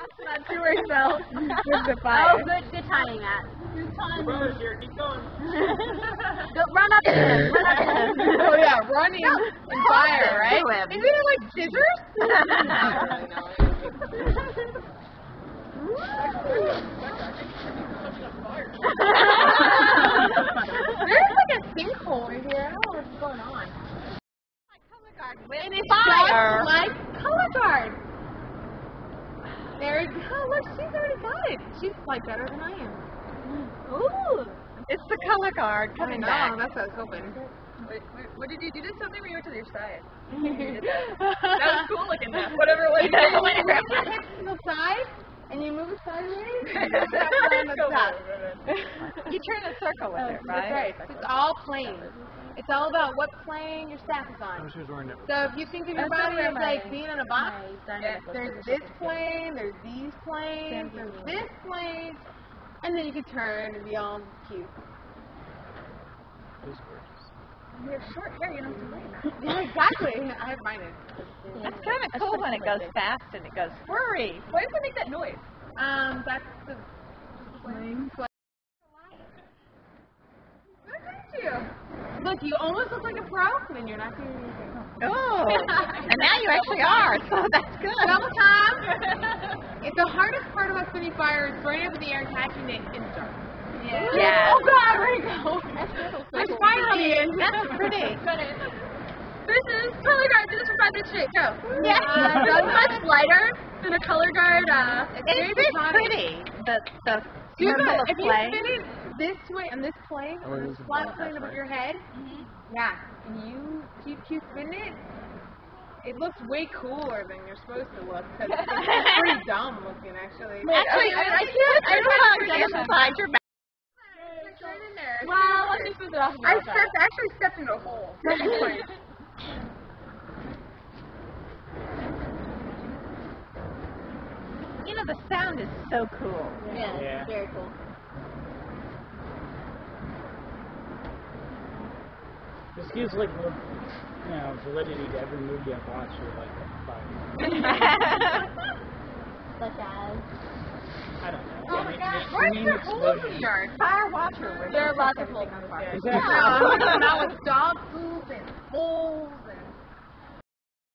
Not to herself with the fire. Oh, good timing, Matt. Good brother's here, keep going. Go, run up to him. Run up to him. Oh yeah, running in fire, right? To him. Isn't it like scissors? There's like a sinkhole in here. I don't know what's going on. And it's just like Color Guard. There you go. Look, she's already got it. She's like better than I am. Ooh. It's the Color Guard coming back. That's what I was hoping. What did you do? Did something where you went to your side? That was cool looking. Whatever it was. You put your hips to the side and you move it sideways. On the top. You turn a circle with it, That's right. It's all planes. It's all about what plane your staff is on. So if you think of your body as like being on a box, there's this plane, there's these planes, there's this plane, and then you can turn and be all cute. You have short hair, you don't have to worry about it. Yeah, exactly. I have mine in. It's kind of cool when it goes fast and it goes whirry. Why does it make that noise? That's the plane. Look, you almost look like a pro, and then you're not doing anything. Oh, and now you actually are, so that's good. Double time. It's the hardest part about spinning fire is throwing it up in the air and catching it in the dark. Yeah. Oh God, where'd it go? There's fire on the end. That's pretty. This is Color Guard. Do this for 5 minutes straight. Go. Yeah. This is much lighter than a Color Guard. It's pretty. The circle of if you play. spin it this way on this plane, on this flat plane above your head, yeah, and you keep spinning it, it looks way cooler than you're supposed to look, because it's pretty dumb looking, actually. Actually, I don't know how to get inside your back. Right in there. Well, let's just move it off. I actually stepped into a hole. You know, the sound is so cool. Yeah, very cool. This gives like validity to every movie I've watched with like fire. Such as. I don't know. Oh my God, where's the holes in the yard? Fire watcher. There are lots of holes in the fire. Exactly. Now with dog poop and holes